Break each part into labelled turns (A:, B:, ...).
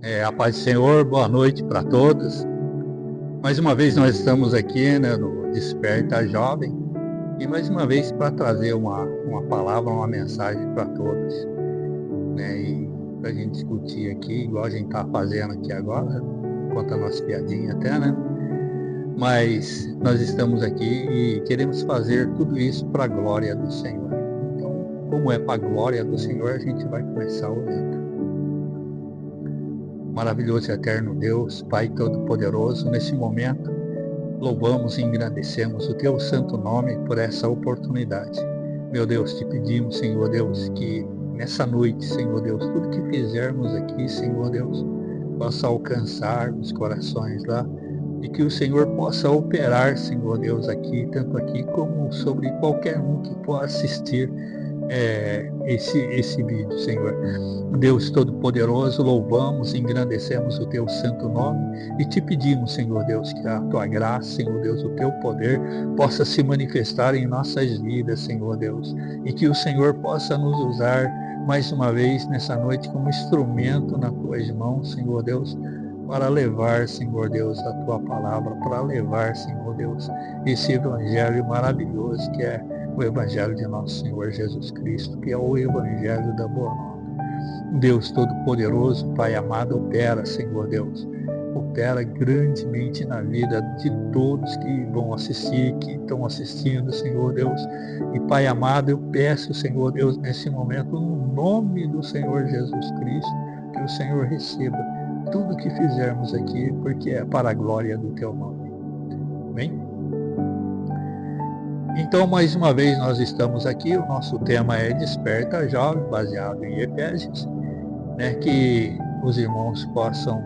A: A paz do Senhor, boa noite para todos. Mais uma vez nós estamos aqui, no Desperta Jovem, e mais uma vez para trazer uma palavra, uma mensagem para todos, e para a gente discutir aqui, igual a gente está fazendo aqui agora, conta a nossa piadinha até, Mas nós estamos aqui e queremos fazer tudo isso para a glória do Senhor. Então, como é para a glória do Senhor, a gente vai começar orando. Maravilhoso e eterno Deus, Pai Todo-Poderoso, nesse momento, louvamos e engrandecemos o Teu santo nome por essa oportunidade. Meu Deus, te pedimos, Senhor Deus, que nessa noite, Senhor Deus, tudo que fizermos aqui, Senhor Deus, possa alcançar os corações lá, e que o Senhor possa operar, Senhor Deus, aqui, tanto aqui como sobre qualquer um que possa assistir esse vídeo, Senhor. Deus Todo-Poderoso, louvamos e engrandecemos o Teu santo nome e te pedimos, Senhor Deus, que a Tua graça, Senhor Deus, o Teu poder possa se manifestar em nossas vidas, Senhor Deus, e que o Senhor possa nos usar mais uma vez nessa noite como instrumento nas Tuas mãos, Senhor Deus, para levar, Senhor Deus, a Tua palavra, para levar, Senhor Deus, esse evangelho maravilhoso que é o Evangelho de nosso Senhor Jesus Cristo, que é o Evangelho da Boa Nova. Deus Todo-Poderoso, Pai amado, opera, Senhor Deus, opera grandemente na vida de todos que vão assistir, que estão assistindo, Senhor Deus. E Pai amado, eu peço, Senhor Deus, nesse momento, no nome do Senhor Jesus Cristo, que o Senhor receba tudo que fizermos aqui, porque é para a glória do Teu nome. Amém? Então, mais uma vez, nós estamos aqui, o nosso tema é Desperta Jovem, baseado em Efésios, que os irmãos possam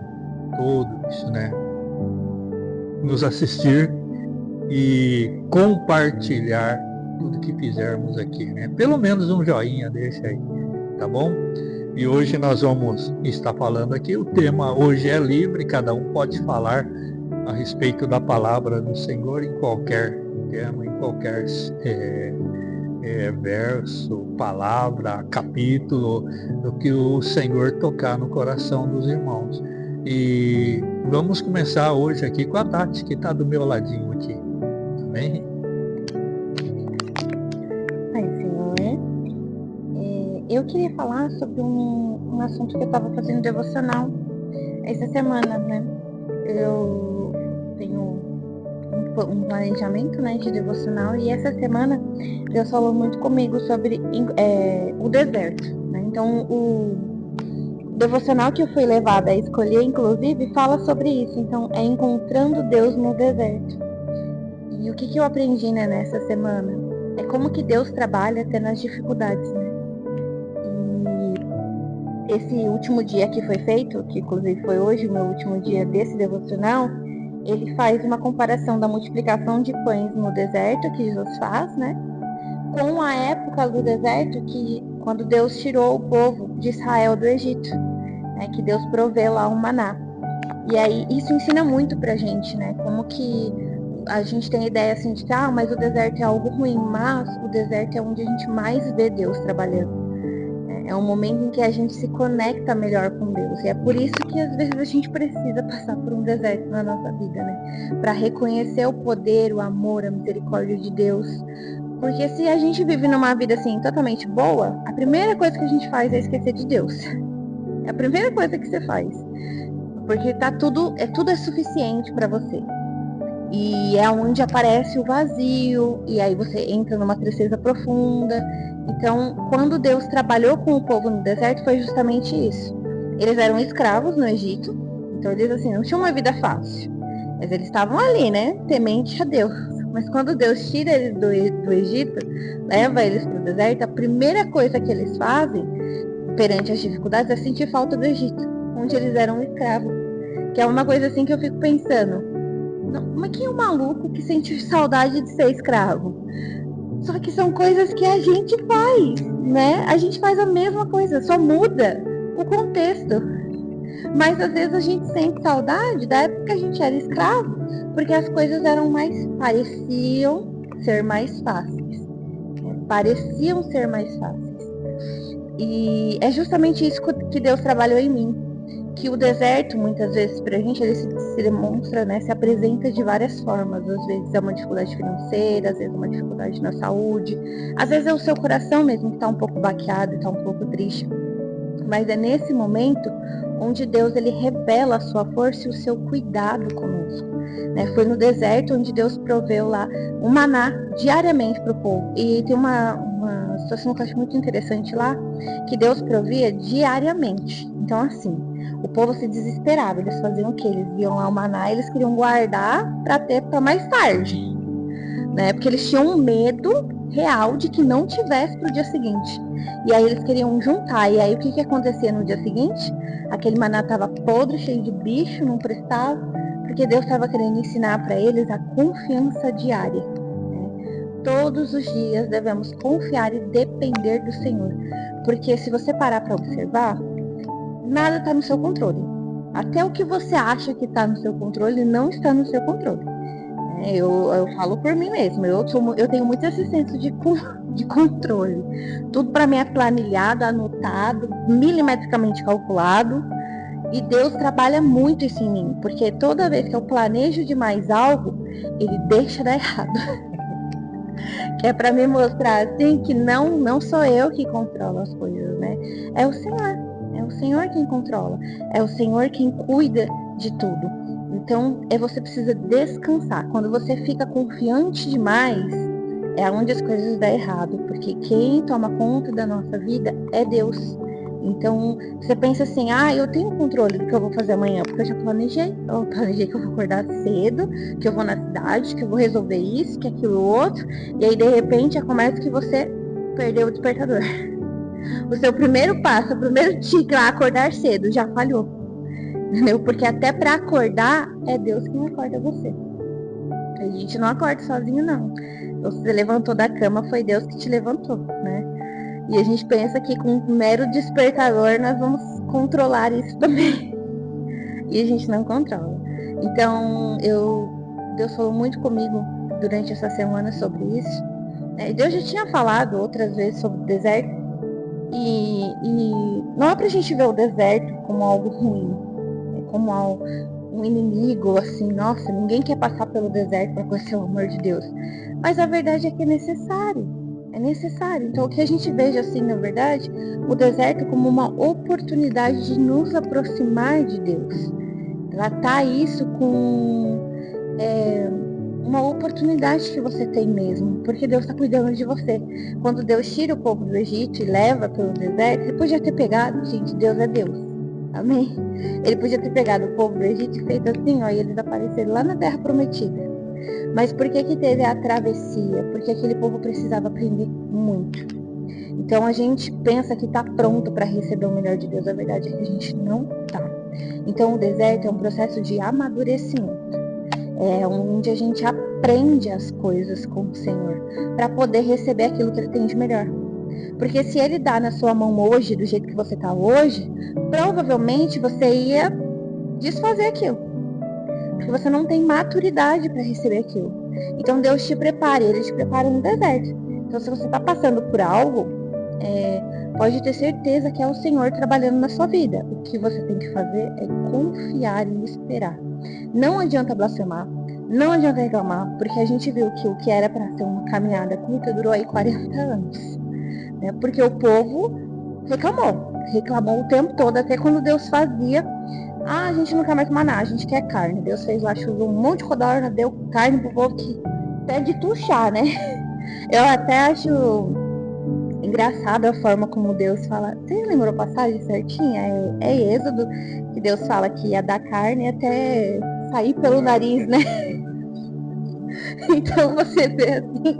A: todos, nos assistir e compartilhar tudo que fizermos aqui, Pelo menos um joinha deixa aí, tá bom? E hoje nós vamos estar falando aqui, o tema hoje é livre, cada um pode falar a respeito da palavra do Senhor em qualquer tema, em qualquer verso, palavra, capítulo, do que o Senhor tocar no coração dos irmãos. E vamos começar hoje aqui com a Tati, que está do meu ladinho aqui. Amém?
B: Pai, Senhor, eu queria falar sobre um assunto que eu estava fazendo devocional essa semana, Eu tenho um planejamento, de devocional, e essa semana Deus falou muito comigo sobre o deserto, Então, o devocional que eu fui levada a escolher, inclusive, fala sobre isso. Então, é encontrando Deus no deserto. E o que eu aprendi, nessa semana? É como que Deus trabalha até nas dificuldades, E esse último dia que foi feito, que inclusive foi hoje o meu último dia desse devocional, ele faz uma comparação da multiplicação de pães no deserto que Jesus faz, com a época do deserto que quando Deus tirou o povo de Israel do Egito, que Deus provê lá o maná. E aí isso ensina muito pra gente, como que a gente tem a ideia assim de que, mas o deserto é algo ruim, mas o deserto é onde a gente mais vê Deus trabalhando. É um momento em que a gente se conecta melhor com Deus. E é por isso que às vezes a gente precisa passar por um deserto na nossa vida, para reconhecer o poder, o amor, a misericórdia de Deus. Porque se a gente vive numa vida assim totalmente boa, a primeira coisa que a gente faz é esquecer de Deus. É a primeira coisa que você faz. Porque tudo é suficiente para você. E é onde aparece o vazio, e aí você entra numa tristeza profunda. Então, quando Deus trabalhou com o povo no deserto, foi justamente isso. Eles eram escravos no Egito, então eles assim, não tinham uma vida fácil. Mas eles estavam ali, temente a Deus. Mas quando Deus tira eles do Egito, leva eles para o deserto, a primeira coisa que eles fazem, perante as dificuldades, é sentir falta do Egito, onde eles eram escravos. Que é uma coisa assim que eu fico pensando, mas quem é o maluco que sente saudade de ser escravo? Só que são coisas que a gente faz, A gente faz a mesma coisa, só muda o contexto. Mas às vezes a gente sente saudade da época que a gente era escravo, porque as coisas pareciam ser mais fáceis. Pareciam ser mais fáceis. E é justamente isso que Deus trabalhou em mim. que o deserto, muitas vezes, pra gente, ele se demonstra, né, se apresenta de várias formas. Às vezes é uma dificuldade financeira, às vezes é uma dificuldade na saúde, às vezes é o seu coração mesmo que tá um pouco baqueado, tá um pouco triste. Mas é nesse momento onde Deus, ele revela a sua força e o seu cuidado conosco. Né? Foi no deserto onde Deus proveu lá um maná diariamente para o povo. E tem uma situação que eu acho muito interessante lá, que Deus provia diariamente. Então, assim, o povo se desesperava. Eles faziam o quê? Eles viam lá o maná e eles queriam guardar para ter para mais tarde. Né? Porque eles tinham um medo real de que não tivesse para o dia seguinte. E aí eles queriam juntar. E aí o que acontecia no dia seguinte? Aquele maná estava podre, cheio de bicho, não prestava, porque Deus estava querendo ensinar para eles a confiança diária. Né? Todos os dias devemos confiar e depender do Senhor. Porque se você parar para observar, nada está no seu controle. Até o que você acha que está no seu controle não está no seu controle. Eu falo por mim mesma, eu tenho muito esse senso de controle. Tudo para mim é planilhado, anotado, milimetricamente calculado. E Deus trabalha muito isso em mim, porque toda vez que eu planejo demais algo, Ele deixa dar errado. Que é para me mostrar assim que não sou eu que controlo as coisas, né? É o Senhor quem controla, é o Senhor quem cuida de tudo. Então, você precisa descansar. Quando você fica confiante demais, é onde as coisas dão errado, porque quem toma conta da nossa vida é Deus. Então, você pensa assim, eu tenho controle do que eu vou fazer amanhã, porque eu já planejei. Eu planejei que eu vou acordar cedo, que eu vou na cidade, que eu vou resolver isso, que aquilo outro. E aí, de repente, já começa que você perdeu o despertador. O seu primeiro passo, o primeiro tique lá, acordar cedo, já falhou. Entendeu? Porque até para acordar, é Deus quem acorda você. A gente não acorda sozinho, não. Você levantou da cama, foi Deus que te levantou, né? E a gente pensa que com um mero despertador nós vamos controlar isso também. E a gente não controla. Então, Deus falou muito comigo durante essa semana sobre isso. Né? Deus já tinha falado outras vezes sobre o deserto. E não é pra gente ver o deserto como algo ruim. Como um inimigo, assim, nossa, ninguém quer passar pelo deserto para conhecer o amor de Deus. Mas a verdade é que é necessário. É necessário. Então, o que a gente veja, assim, na verdade, o deserto como uma oportunidade de nos aproximar de Deus. Tratar isso com uma oportunidade que você tem mesmo, porque Deus está cuidando de você. Quando Deus tira o povo do Egito e leva pelo deserto, ele podia ter pegado, gente, Deus é Deus. Amém? Ele podia ter pegado o povo do Egito e feito assim, e eles apareceram lá na Terra Prometida. Mas por que teve a travessia? Porque aquele povo precisava aprender muito. Então a gente pensa que está pronto para receber o melhor de Deus. A verdade é que a gente não está. Então o deserto é um processo de amadurecimento. É onde a gente aprende as coisas com o Senhor para poder receber aquilo que Ele tem de melhor. Porque se Ele dá na sua mão hoje, do jeito que você está hoje, provavelmente você ia desfazer aquilo. Porque você não tem maturidade para receber aquilo. Então Deus te prepara, Ele te prepara no deserto. Então se você está passando por algo, pode ter certeza que é o Senhor trabalhando na sua vida. O que você tem que fazer é confiar e esperar. Não adianta blasfemar, não adianta reclamar, porque a gente viu que o que era para ser uma caminhada curta durou aí 40 anos. Né? Porque o povo reclamou o tempo todo, até quando Deus fazia. A gente não quer mais maná, a gente quer carne. Deus fez lá, choveu um monte de codorna, deu carne pro povo que pede tuchar, né? Eu até acho engraçado a forma como Deus fala. Você lembrou a passagem certinha? É Êxodo, que Deus fala que ia dar carne até sair pelo nariz, né? Então você vê assim,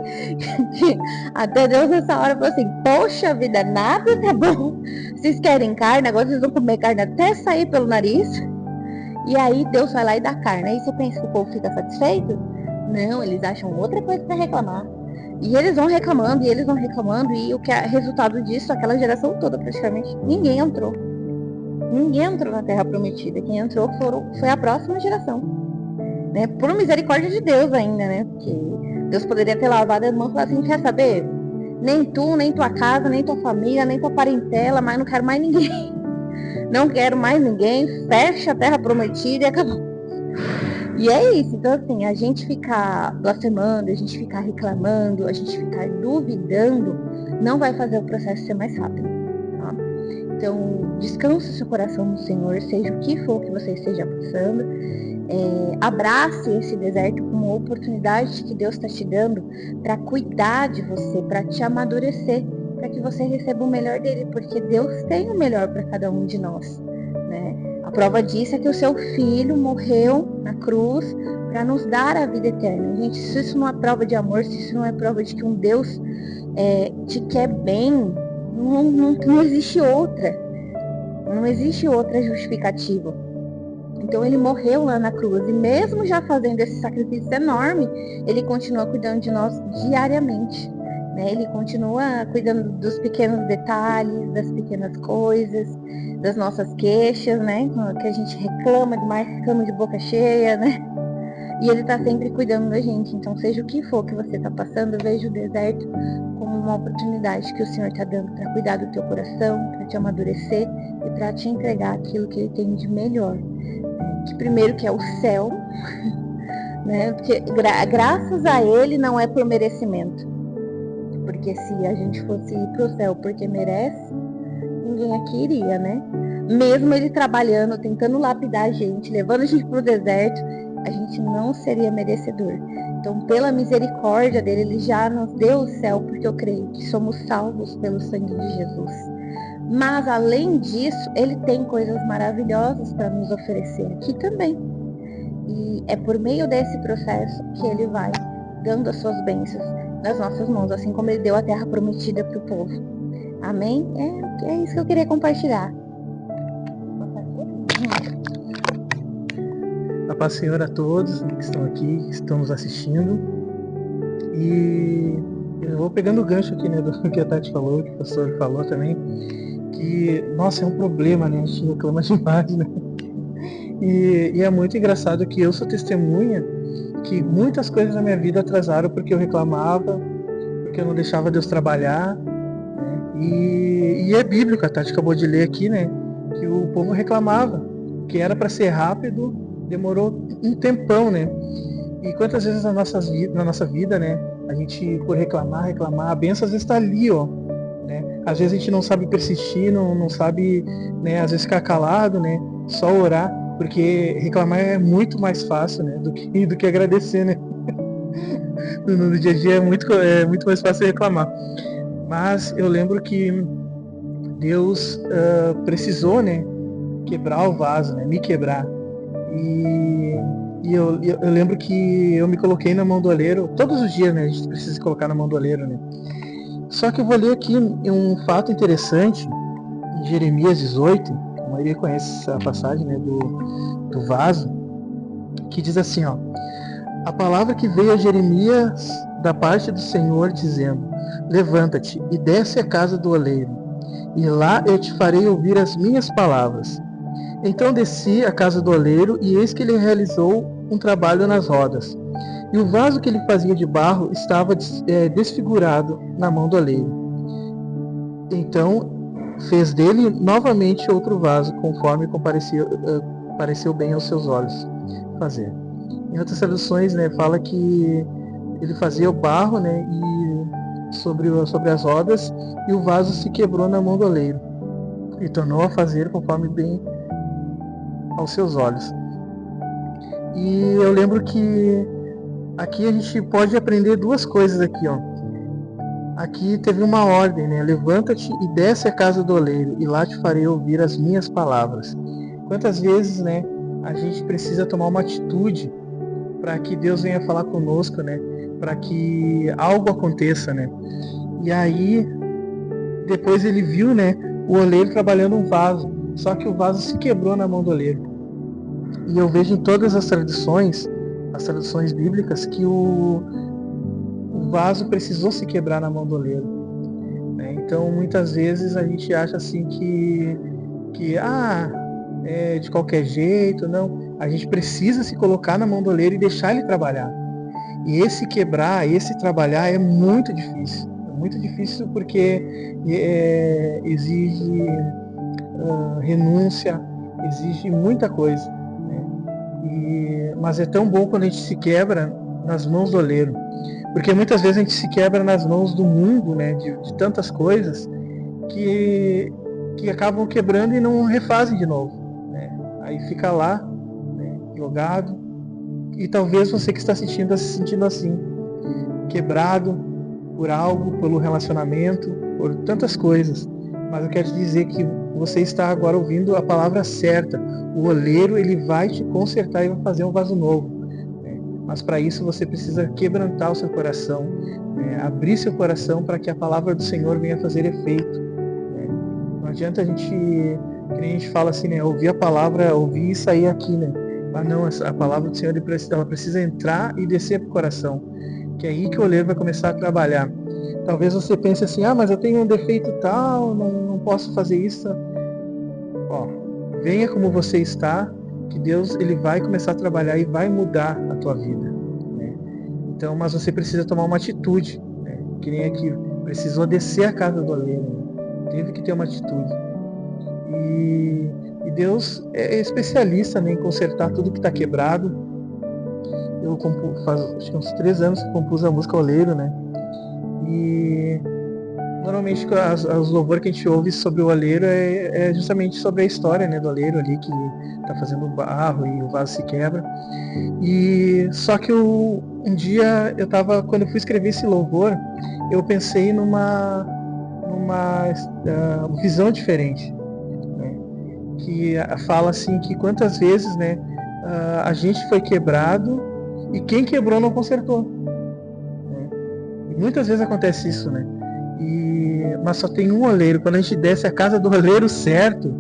B: que até Deus nessa hora falou assim, poxa vida, nada tá bom. Vocês querem carne, agora vocês vão comer carne até sair pelo nariz. E aí Deus vai lá e dá carne. Aí você pensa que o povo fica satisfeito? Não, eles acham outra coisa para reclamar. E eles vão reclamando, e o que é resultado disso, aquela geração toda praticamente, ninguém entrou. Ninguém entrou na Terra Prometida. Quem entrou foi a próxima geração. Né? Por misericórdia de Deus ainda, né? Porque Deus poderia ter lavado as mãos e falar assim, quer saber? Nem tu, nem tua casa, nem tua família, nem tua parentela, mas não quero mais ninguém. não quero mais ninguém, fecha a terra prometida e acabou. E é isso, então assim, a gente ficar blasfemando, a gente ficar reclamando, a gente ficar duvidando, não vai fazer o processo ser mais rápido, tá? Então, descanse o seu coração no Senhor, seja o que for que você esteja passando, abrace esse deserto como uma oportunidade que Deus está te dando para cuidar de você, para te amadurecer, para que você receba o melhor dele, porque Deus tem o melhor para cada um de nós, né? A prova disso é que o seu filho morreu na cruz para nos dar a vida eterna. Gente, se isso não é prova de amor, se isso não é prova de que um Deus te quer bem, não existe outra. Não existe outra justificativa. Então ele morreu lá na cruz e mesmo já fazendo esse sacrifício enorme, ele continua cuidando de nós diariamente, né? Ele continua cuidando dos pequenos detalhes, das pequenas coisas, das nossas queixas, né? Que a gente reclama demais, ficamos de boca cheia, né? E ele está sempre cuidando da gente. Então, seja o que for que você está passando, veja o deserto como uma oportunidade que o Senhor está dando para cuidar do teu coração, para te amadurecer e para te entregar aquilo que Ele tem de melhor. Que primeiro que é o céu, né? Porque graças a Ele não é por merecimento. Porque se a gente fosse ir para o céu porque merece, ninguém aqui iria, né? Mesmo Ele trabalhando, tentando lapidar a gente, levando a gente para o deserto, a gente não seria merecedor. Então, pela misericórdia dele, ele já nos deu o céu, porque eu creio que somos salvos pelo sangue de Jesus. Mas, além disso, ele tem coisas maravilhosas para nos oferecer aqui também. E é por meio desse processo que ele vai dando as suas bênçãos nas nossas mãos, assim como ele deu a terra prometida para o povo. Amém? É isso que eu queria compartilhar.
C: A paz do Senhor a todos que estão aqui, que estão nos assistindo. E eu vou pegando o gancho aqui, né, do que a Tati falou, que o pastor falou também, que, nossa, é um problema, né, a gente reclama demais, né. E é muito engraçado que eu sou testemunha que muitas coisas na minha vida atrasaram porque eu reclamava, porque eu não deixava Deus trabalhar, né, e é bíblico, a Tati acabou de ler aqui, né, que o povo reclamava, que era para ser rápido, demorou um tempão, né? E quantas vezes na nossa vida, né? A gente, por reclamar, a bênção às vezes está ali, ó. Né? Às vezes a gente não sabe persistir, não sabe, né? Às vezes ficar calado, né? Só orar, porque reclamar é muito mais fácil, né? Do que agradecer, né? No dia a dia é muito mais fácil reclamar. Mas eu lembro que Deus precisou, né? Quebrar o vaso, né? Me quebrar. E eu lembro que eu me coloquei na mão do oleiro, todos os dias, né, a gente precisa se colocar na mão do oleiro, né. Só que eu vou ler aqui um fato interessante, em Jeremias 18, a maioria conhece essa passagem, né, do vaso, que diz assim, ó: a palavra que veio a Jeremias da parte do Senhor, dizendo: levanta-te e desce à casa do oleiro, e lá eu te farei ouvir as minhas palavras. Então desci à casa do oleiro, e eis que ele realizou um trabalho nas rodas. E o vaso que ele fazia de barro estava desfigurado na mão do oleiro. Então fez dele novamente outro vaso, conforme pareceu bem aos seus olhos fazer. Em outras traduções, né, fala que ele fazia o barro, né, e sobre as rodas, e o vaso se quebrou na mão do oleiro, e tornou a fazer conforme bem aos seus olhos. E eu lembro que aqui a gente pode aprender duas coisas aqui, ó. Aqui teve uma ordem, né? Levanta-te e desce à casa do oleiro, e lá te farei ouvir as minhas palavras. Quantas vezes, né, a gente precisa tomar uma atitude para que Deus venha falar conosco, né? Para que algo aconteça, né? E aí, depois ele viu, né, o oleiro trabalhando um vaso, só que o vaso se quebrou na mão do oleiro. E eu vejo em todas as traduções bíblicas, que o vaso precisou se quebrar na mão do oleiro, né? Então, muitas vezes a gente acha assim que é de qualquer jeito. Não, a gente precisa se colocar na mão do oleiro e deixar ele trabalhar. E esse trabalhar é muito difícil. É muito difícil porque exige renúncia, exige muita coisa, né? Mas é tão bom quando a gente se quebra nas mãos do oleiro, porque muitas vezes a gente se quebra nas mãos do mundo, né? De tantas coisas que acabam quebrando e não refazem de novo, né? Aí fica lá, né, jogado, e talvez você que está assistindo se sentindo assim, quebrado por algo, pelo relacionamento, por tantas coisas. Mas eu quero te dizer que você está agora ouvindo a palavra certa. O oleiro, ele vai te consertar e vai fazer um vaso novo, né? Mas para isso você precisa quebrantar o seu coração, né? Abrir seu coração para que a palavra do Senhor venha fazer efeito, né? Não adianta a gente, que nem a gente fala assim, né? Ouvir a palavra, ouvir e sair aqui, né? Mas não, a palavra do Senhor, ela precisa entrar e descer para o coração, que é aí que o oleiro vai começar a trabalhar. Talvez você pense assim, mas eu tenho um defeito tal, não posso fazer isso. Ó, venha como você está, que Deus, ele vai começar a trabalhar e vai mudar a tua vida, né? Então, mas você precisa tomar uma atitude, né? Que nem aqui, precisou descer a casa do oleiro, né? Teve que ter uma atitude. E Deus é especialista, né, em consertar tudo que está quebrado. Eu faz acho que uns 3 anos que compus a música Oleiro, né? E normalmente os louvores que a gente ouve sobre o oleiro é justamente sobre a história, né, do oleiro ali que tá fazendo barro e o vaso se quebra. E só que um dia quando eu fui escrever esse louvor, eu pensei numa visão diferente, né? Que fala assim que quantas vezes, né, a gente foi quebrado e quem quebrou não consertou, né? E muitas vezes acontece isso, né? Mas só tem um oleiro. Quando a gente desce a casa do oleiro certo,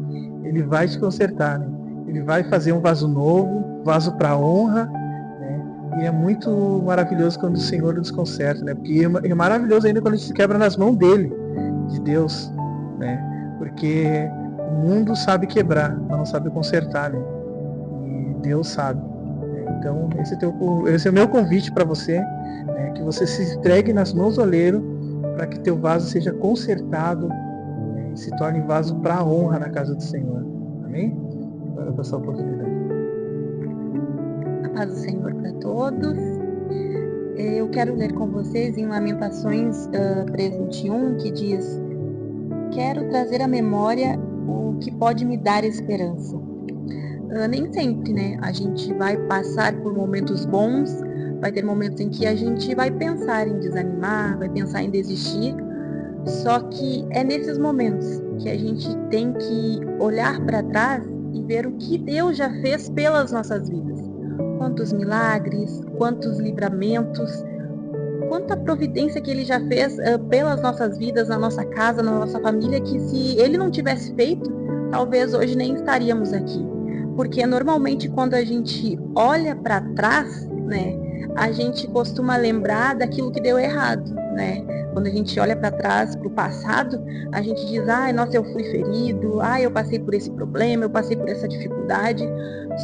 C: ele vai te consertar, né? Ele vai fazer um vaso novo, vaso para honra, né? E é muito maravilhoso quando o Senhor nos conserta, né? Porque é maravilhoso ainda quando a gente se quebra nas mãos dele, de Deus, né? Porque o mundo sabe quebrar, mas não sabe consertar, né? E Deus sabe, né? Então esse é o meu convite para você, né? Que você se entregue nas mãos do oleiro, para que teu vaso seja consertado, né, e se torne vaso para a honra na casa do Senhor. Amém? Agora passar a oportunidade.
B: A paz do Senhor para todos. Eu quero ler com vocês em Lamentações 3:21, que diz: quero trazer à memória o que pode me dar esperança. Nem sempre, né? A gente vai passar por momentos bons, vai ter momentos em que a gente vai pensar em desanimar, vai pensar em desistir, só que é nesses momentos que a gente tem que olhar para trás e ver o que Deus já fez pelas nossas vidas. Quantos milagres, quantos livramentos, quanta providência que Ele já fez pelas nossas vidas, na nossa casa, na nossa família, que se Ele não tivesse feito, talvez hoje nem estaríamos aqui. Porque normalmente quando a gente olha para trás, né, a gente costuma lembrar daquilo que deu errado, né? Quando a gente olha para trás, para o passado, a gente diz, nossa, eu fui ferido, eu passei por esse problema, eu passei por essa dificuldade.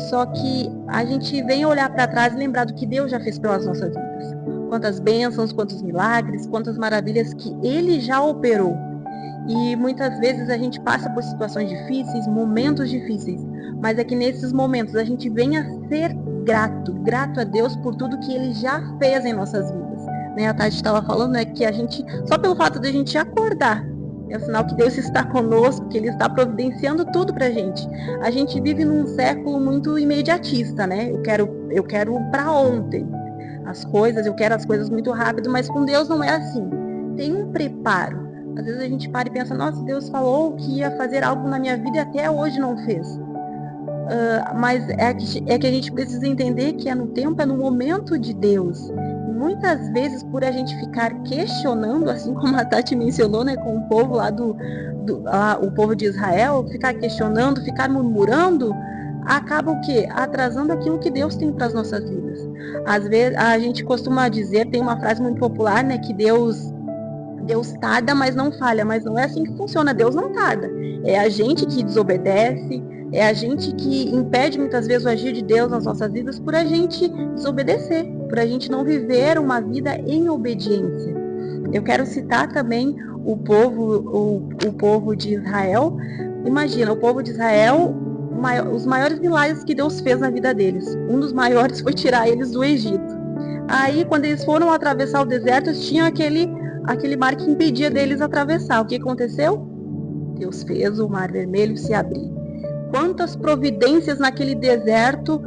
B: Só que a gente vem olhar para trás e lembrar do que Deus já fez pelas nossas vidas. Quantas bênçãos, quantos milagres, quantas maravilhas que Ele já operou. E muitas vezes a gente passa por situações difíceis, momentos difíceis, mas é que nesses momentos a gente vem a ser grato a Deus por tudo que Ele já fez em nossas vidas, né? A Tati estava falando, né, que a gente, só pelo fato de a gente acordar, é o sinal que Deus está conosco, que Ele está providenciando tudo pra gente. A gente vive num século muito imediatista, né? Eu quero para ontem as coisas, eu quero as coisas muito rápido, mas com Deus não é assim. Tem um preparo. Às vezes a gente para e pensa, nossa, Deus falou que ia fazer algo na minha vida e até hoje não fez. Mas é que a gente precisa entender que é no tempo, é no momento de Deus. E muitas vezes, por a gente ficar questionando, assim como a Tati mencionou, né, com o povo lá o povo de Israel, ficar questionando, ficar murmurando, acaba o quê? Atrasando aquilo que Deus tem para as nossas vidas. Às vezes, a gente costuma dizer, tem uma frase muito popular, né, que Deus tarda, mas não falha. Mas não é assim que funciona, Deus não tarda. É a gente que desobedece, é a gente que impede muitas vezes o agir de Deus nas nossas vidas por a gente desobedecer, por a gente não viver uma vida em obediência. Eu quero citar também o povo de Israel, Imagina, o povo de Israel, os maiores milagres que Deus fez na vida deles. Um dos maiores foi tirar eles do Egito. Aí, quando eles foram atravessar o deserto, tinha aquele mar que impedia deles atravessar. O que aconteceu? Deus fez o mar vermelho se abrir. Quantas providências naquele deserto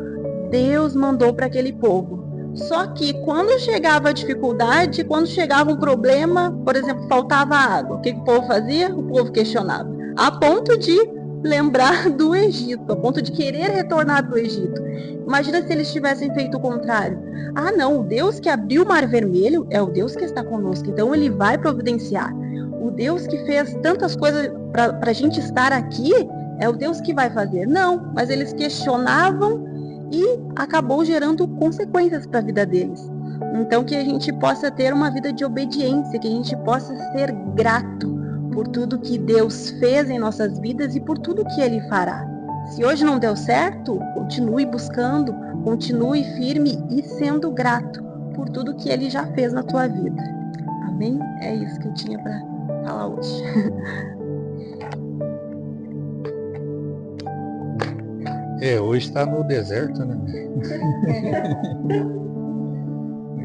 B: Deus mandou para aquele povo. Só que quando chegava a dificuldade, quando chegava um problema, por exemplo, faltava água, o que o povo fazia? O povo questionava. A ponto de lembrar do Egito, a ponto de querer retornar para o Egito. Imagina se eles tivessem feito o contrário. Ah, não, o Deus que abriu o Mar Vermelho é o Deus que está conosco, então ele vai providenciar. O Deus que fez tantas coisas para a gente estar aqui é o Deus que vai fazer. Não, mas eles questionavam e acabou gerando consequências para a vida deles. Então, que a gente possa ter uma vida de obediência, que a gente possa ser grato por tudo que Deus fez em nossas vidas e por tudo que Ele fará. Se hoje não deu certo, continue buscando, continue firme e sendo grato por tudo que Ele já fez na tua vida. Amém? É isso que eu tinha para falar hoje.
A: Hoje está no deserto, né?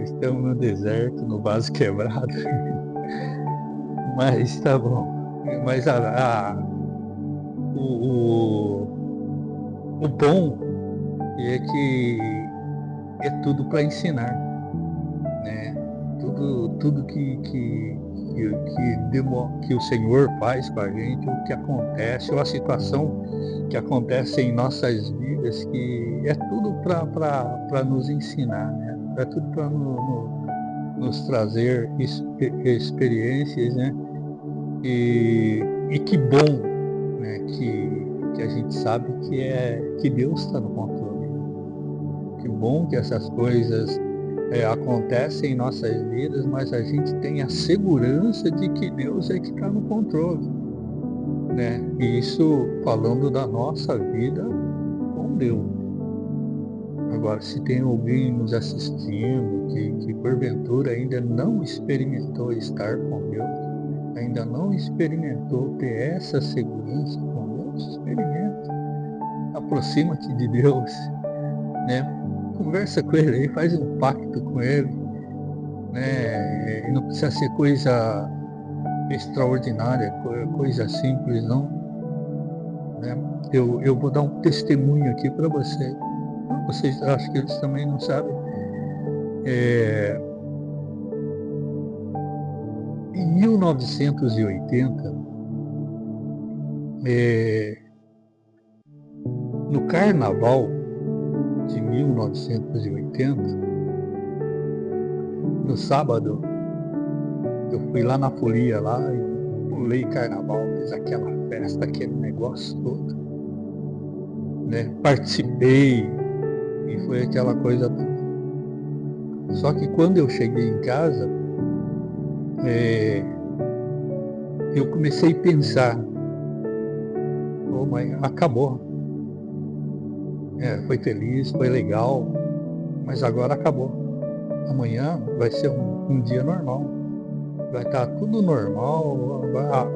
A: Estamos no deserto, no vaso quebrado. Mas tá bom. Mas o bom é que é tudo para ensinar, né? Tudo que o Senhor faz com a gente, o que acontece, ou a situação que acontece em nossas vidas, que é tudo para nos ensinar, né? É tudo para nos trazer experiências, né? E que bom, né? Que a gente sabe que Deus está no controle. Que bom que essas coisas acontecem em nossas vidas, mas a gente tem a segurança de que Deus é que está no controle, né? E isso falando da nossa vida com Deus. Agora, se tem alguém nos assistindo que porventura ainda não experimentou estar com Deus, ainda não experimentou ter essa segurança com Deus, experimenta. Aproxima-te de Deus, né? Conversa com Ele aí, faz um pacto com Ele, né? Não precisa ser coisa extraordinária, coisa simples, não, né? Eu vou dar um testemunho aqui para vocês. Vocês acham que eles também não sabem. Em 1980, no carnaval de 1980, no sábado, eu fui lá na folia lá e pulei carnaval, fiz aquela festa, aquele negócio todo, né? Participei e foi aquela coisa toda. Só que quando eu cheguei em casa, eu comecei a pensar, mas acabou. Foi feliz, foi legal, mas agora acabou. Amanhã vai ser um dia normal. Vai estar tudo normal,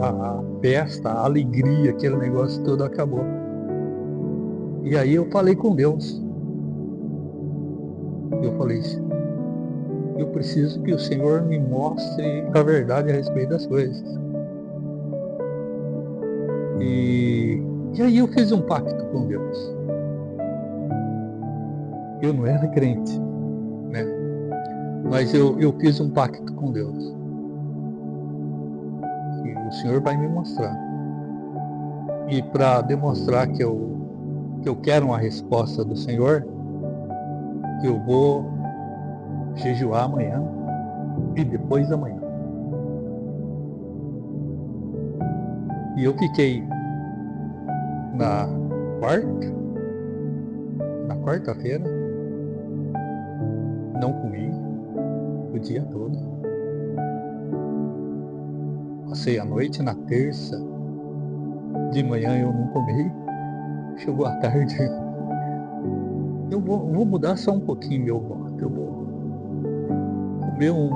A: a festa, a alegria, aquele negócio todo acabou. E aí eu falei com Deus. Eu falei, eu preciso que o Senhor me mostre a verdade a respeito das coisas. E aí eu fiz um pacto com Deus. Eu não era crente, né? Mas eu fiz um pacto com Deus. E o Senhor vai me mostrar. E para demonstrar que eu quero uma resposta do Senhor, eu vou jejuar amanhã e depois da manhã. E eu fiquei na quarta-feira, não comi o dia todo. Passei a noite na terça, de manhã eu não comi, chegou a tarde. Eu vou mudar só um pouquinho meu voto. Eu vou comer um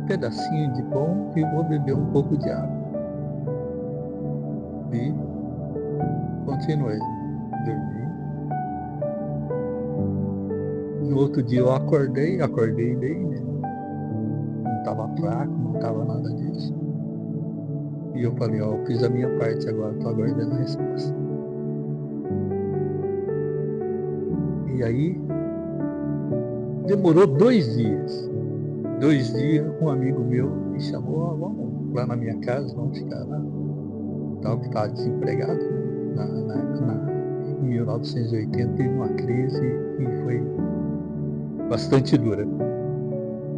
A: pedacinho de pão e vou beber um pouco de água. E continuei. Dormi. No outro dia eu acordei bem, né? Não estava fraco, não estava nada disso. E eu falei, ó, eu fiz a minha parte agora, estou aguardando a resposta. E aí, demorou 2 dias. 2 dias, um amigo meu me chamou, ó, vamos lá na minha casa, vamos ficar lá. Tal, que estava desempregado, em 1980 teve uma crise e foi bastante dura.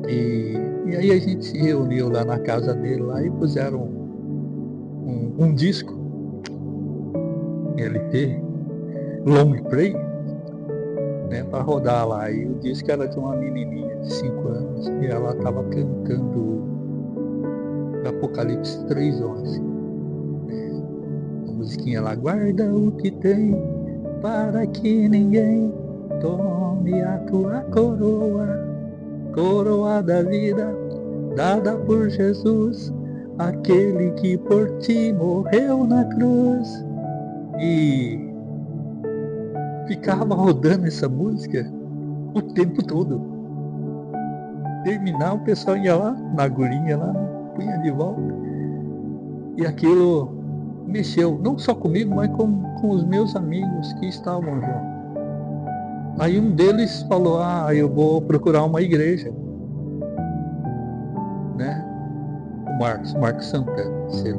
A: E aí a gente se reuniu lá na casa dele lá e puseram um disco LP, long play, né, para rodar lá. E o disco era de uma menininha de 5 anos e ela estava cantando Apocalipse 3:11. A musiquinha lá, guarda o que tem para que ninguém tome a tua coroa da vida, dada por Jesus, aquele que por ti morreu na cruz. E ficava rodando essa música o tempo todo. Terminar, o pessoal ia lá, na agulhinha lá, punha de volta. E aquilo mexeu, não só comigo, mas com os meus amigos que estavam juntos. Aí um deles falou, eu vou procurar uma igreja, né? O Marcos Santana, se ele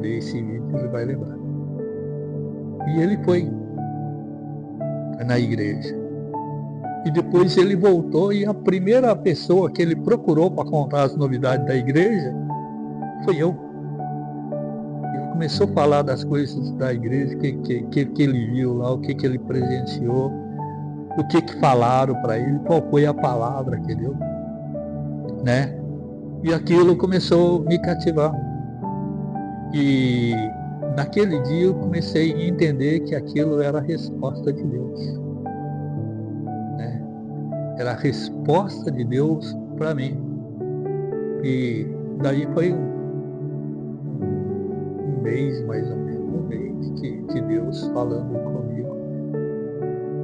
A: ver esse vídeo, ele vai lembrar. E ele foi na igreja. E depois ele voltou e a primeira pessoa que ele procurou para contar as novidades da igreja foi eu. Ele começou a falar das coisas da igreja, que ele viu lá, o que ele presenciou, o que falaram para ele, qual foi a palavra que deu, né? E aquilo começou a me cativar. E naquele dia eu comecei a entender que aquilo era a resposta de Deus, né? Era a resposta de Deus para mim. E daí foi um mês, mais ou menos, um mês de Deus falando comigo.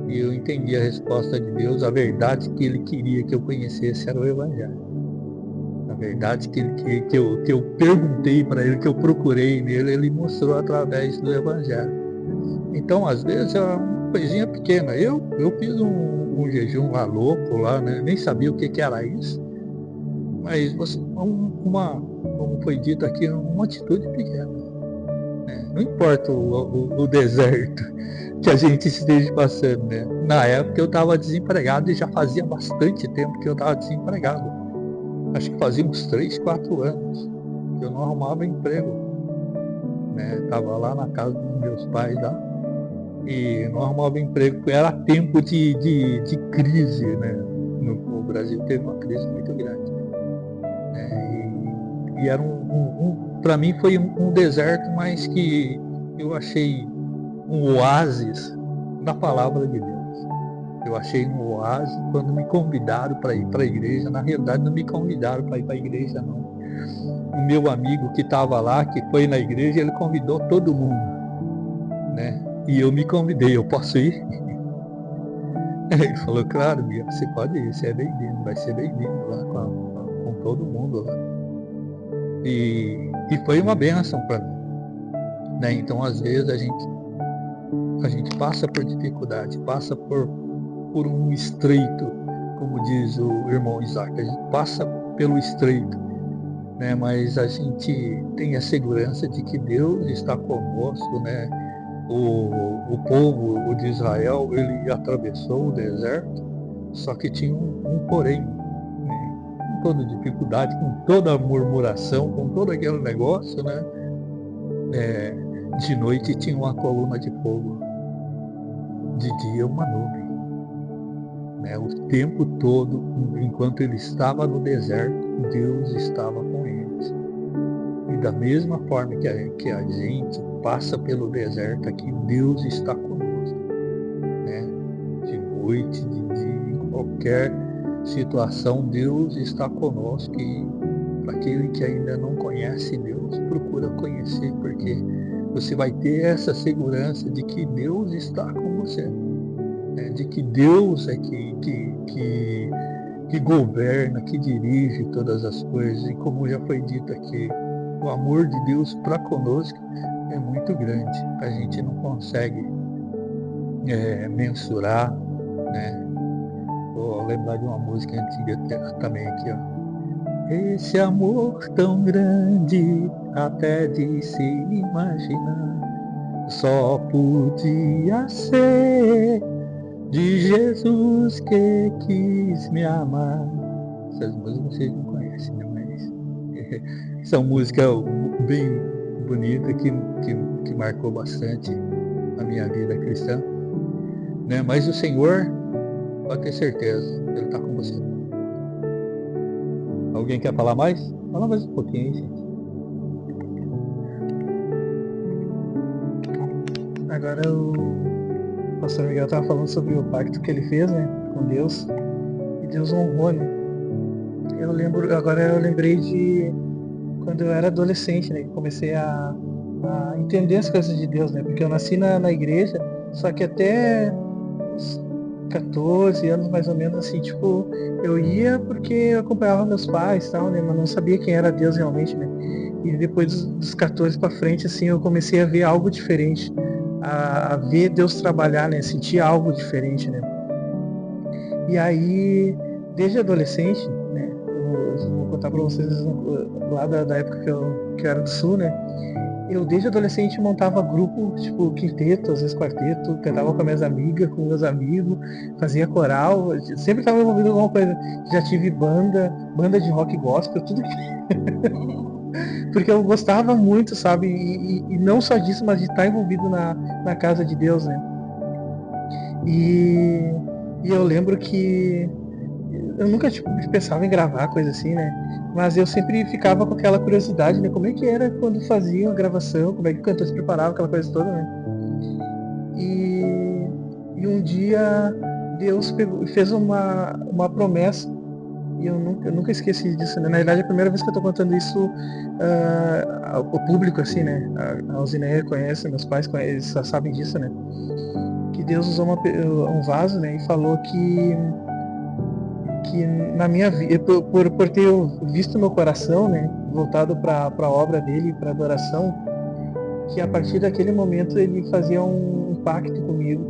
A: E eu entendi a resposta de Deus, a verdade que Ele queria que eu conhecesse era o Evangelho. A verdade que eu perguntei para Ele, que eu procurei nele, Ele mostrou através do Evangelho. Então, às vezes, é uma coisinha pequena. Eu fiz um jejum lá louco, lá, né? Nem sabia o que era isso. Mas como foi dito aqui, uma atitude pequena. Né? Não importa o deserto que a gente esteja passando, né? Na época eu estava desempregado e já fazia bastante tempo que eu estava desempregado. Acho que fazia uns 3, 4 anos que eu não arrumava emprego, né? Tava lá na casa dos meus pais lá e não arrumava emprego, porque era tempo de crise, né? No Brasil teve uma crise muito grande, né? E era para mim foi um deserto, mas que eu achei um oásis na palavra de Deus. Eu achei um oásis quando me convidaram para ir para a igreja. Na realidade, não me convidaram para ir para a igreja, não. O meu amigo que estava lá, que foi na igreja, ele convidou todo mundo, né? E eu me convidei, eu posso ir? Ele falou, claro, Bia, você pode ir, você é bem-vindo, vai ser bem-vindo lá com todo mundo lá. E foi uma bênção para mim, né? Então, às vezes, a gente passa por dificuldade, passa por um estreito, como diz o irmão Isaac, a gente passa pelo estreito, né? Mas a gente tem a segurança de que Deus está conosco, né? O povo de Israel, ele atravessou o deserto, só que tinha um porém, né? Com toda dificuldade, com toda a murmuração, com todo aquele negócio, né? De noite tinha uma coluna de fogo, de dia uma nuvem. Né? O tempo todo, enquanto ele estava no deserto, Deus estava com eles. E da mesma forma que a gente passa pelo deserto aqui, Deus está conosco. Né? De noite, de dia, em qualquer situação, Deus está conosco. E para aquele que ainda não conhece Deus, procura conhecer, porque você vai ter essa segurança de que Deus está com você, né? De que Deus é que governa, que dirige todas as coisas. E como já foi dito aqui, o amor de Deus para conosco é muito grande. A gente não consegue mensurar, né? Vou lembrar de uma música antiga também aqui, ó. Esse amor tão grande, até de se imaginar, só podia ser de Jesus que quis me amar. Essas músicas vocês não conhecem, né? Mas são músicas bem bonitas que marcou bastante a minha vida cristã, né? Mas o Senhor, pode ter certeza, Ele está com você. Alguém quer falar mais? Fala mais um pouquinho, gente.
C: Agora o pastor Miguel estava falando sobre o pacto que ele fez, né, com Deus, e Deus honrou, né? Eu lembrei de quando eu era adolescente, né, que comecei a entender as coisas de Deus, né, porque eu nasci na igreja, só que até uns 14 anos mais ou menos, assim, tipo, eu ia porque eu acompanhava meus pais e tal, né, mas não sabia quem era Deus realmente, né, e depois dos 14 para frente, assim, eu comecei a ver algo diferente, a ver Deus trabalhar, né, sentir algo diferente, né, e aí, desde adolescente, né, eu vou contar para vocês lá da época que eu era do Sul, né, eu desde adolescente montava grupo, tipo quinteto, às vezes quarteto, cantava com minhas amigas, com meus amigos, fazia coral, sempre estava envolvido em alguma coisa. Já tive banda de rock gospel, tudo porque eu gostava muito, sabe? E não só disso, mas de estar envolvido na casa de Deus, né? E eu lembro que eu nunca tipo, pensava em gravar coisa assim, né? Mas eu sempre ficava com aquela curiosidade, né? Como é que era quando faziam a gravação, como é que o cantor se preparava, aquela coisa toda, né? E um dia Deus fez uma promessa, e eu nunca esqueci disso, né? Na verdade, é a primeira vez que eu tô contando isso ao público, assim, né? A Alzineia conhece, meus pais conhecem, eles já sabem disso, né? Que Deus usou um vaso, né? E falou que na minha vida, por ter visto meu coração, né, voltado para a obra dele, para adoração, que a partir daquele momento ele fazia um pacto comigo,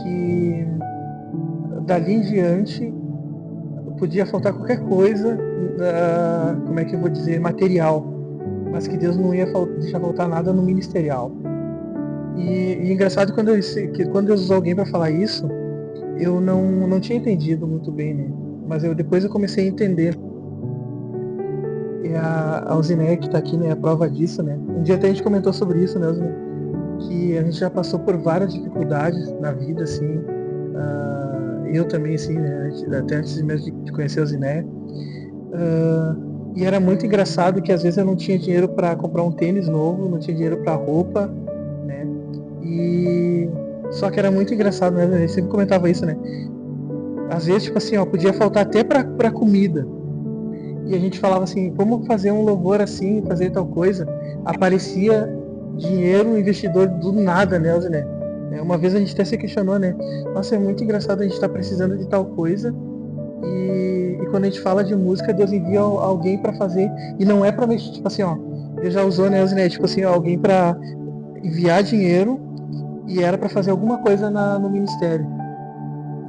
C: que dali em diante podia faltar qualquer coisa, como é que eu vou dizer, material, mas que Deus não ia deixar faltar nada no ministerial. E engraçado que quando Deus usou alguém para falar isso, eu não tinha entendido muito bem, né? Mas depois eu comecei a entender. E a Alzineia que está aqui, né, é a prova disso, né? Um dia até a gente comentou sobre isso, né, Alzineia? Que a gente já passou por várias dificuldades na vida, assim. Eu também, assim, né? Até antes mesmo de conhecer a Alzineia. E era muito engraçado que às vezes eu não tinha dinheiro para comprar um tênis novo, não tinha dinheiro para roupa, né? E só que era muito engraçado, né? A gente sempre comentava isso, né? Às vezes, tipo assim, ó, podia faltar até pra comida. E a gente falava assim, vamos fazer um louvor assim, fazer tal coisa. Aparecia dinheiro, investidor do nada, né, Alzineia? Uma vez a gente até se questionou, né? Nossa, é muito engraçado, a gente tá precisando de tal coisa. E quando a gente fala de música, Deus envia alguém pra fazer. E não é pra mexer, tipo assim, ó. Deus já usou, né, Alzineia? Tipo assim, alguém pra enviar dinheiro e era pra fazer alguma coisa no ministério.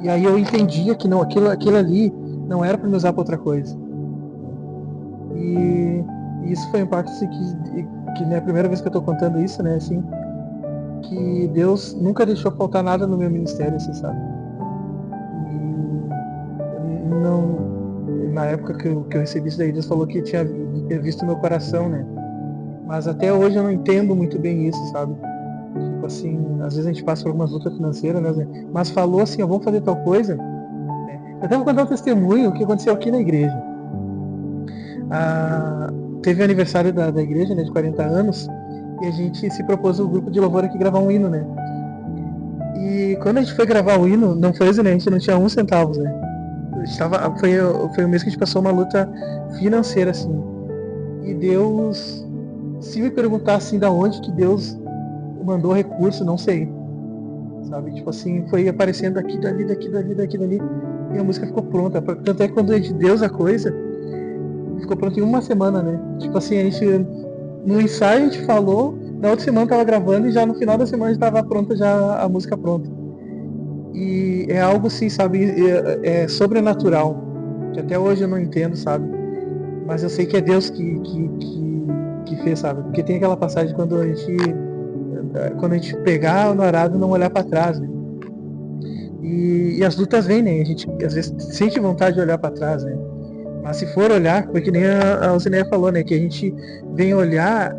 C: E aí eu entendia que não, aquilo ali não era para me usar para outra coisa. E isso foi um impacto assim, que é a primeira vez que eu estou contando isso, né? Assim, que Deus nunca deixou faltar nada no meu ministério, assim, sabe? E na época que eu recebi isso daí, Deus falou que tinha visto meu coração, né? Mas até hoje eu não entendo muito bem isso, sabe? Tipo assim, às vezes a gente passa por algumas lutas financeiras, né? Mas falou assim, ó, vamos fazer tal coisa. Né? Eu até vou contar um testemunho que aconteceu aqui na igreja. Teve o aniversário da igreja, né, de 40 anos, e a gente se propôs o grupo de louvor aqui gravar um hino, né? E quando a gente foi gravar o hino, não foi isso, né? A gente não tinha um centavo, né? Foi o mês que a gente passou uma luta financeira, assim. E Deus, se me perguntar assim, da onde que Deus mandou recurso, não sei. Sabe? Tipo assim, foi aparecendo daqui, dali. E a música ficou pronta. Tanto é que quando é de Deus a coisa, ficou pronta em uma semana, né? Tipo assim, a gente, no ensaio a gente falou, na outra semana tava gravando e já no final da semana já tava pronta, já a música pronta. E é algo assim, sabe, é sobrenatural, que até hoje eu não entendo, sabe? Mas eu sei que é Deus que fez, sabe? Porque tem aquela passagem quando a gente pegar no arado, não olhar para trás, né? E as lutas vêm, né? A gente às vezes sente vontade de olhar para trás, né? Mas se for olhar, porque nem a Alcineia falou, né? Que a gente vem olhar,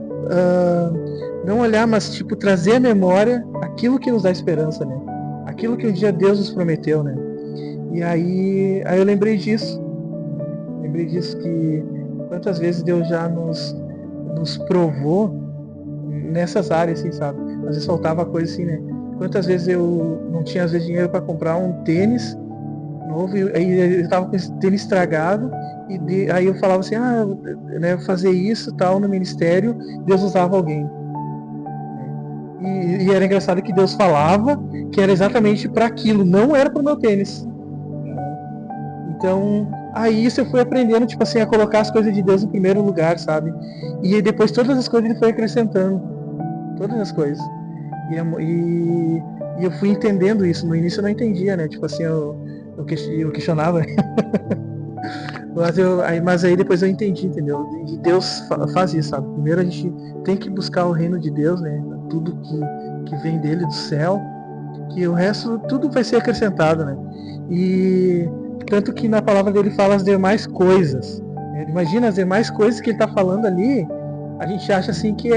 C: não olhar, mas tipo trazer à memória aquilo que nos dá esperança, né? Aquilo que um dia Deus nos prometeu, né? E aí eu lembrei disso. Lembrei disso, que quantas vezes Deus já nos provou nessas áreas, assim, sabe? Às vezes faltava coisa assim, né? Quantas vezes eu não tinha, às vezes, dinheiro para comprar um tênis novo, e aí eu tava com esse tênis estragado, e aí eu falava assim, né, fazer isso, tal, no ministério, Deus usava alguém. E era engraçado que Deus falava que era exatamente para aquilo, não era pro meu tênis. Então, aí isso eu fui aprendendo, tipo assim, a colocar as coisas de Deus em primeiro lugar, sabe? E depois todas as coisas ele foi acrescentando. Todas as coisas. E eu fui entendendo isso. No início eu não entendia, né? Tipo assim, eu questionava. Mas aí depois eu entendi, entendeu? E Deus faz isso, sabe? Primeiro a gente tem que buscar o reino de Deus, né? Tudo que vem dele, do céu. Que o resto, tudo vai ser acrescentado, né? E tanto que na palavra dele fala as demais coisas. Imagina as demais coisas que ele está falando ali. A gente acha assim que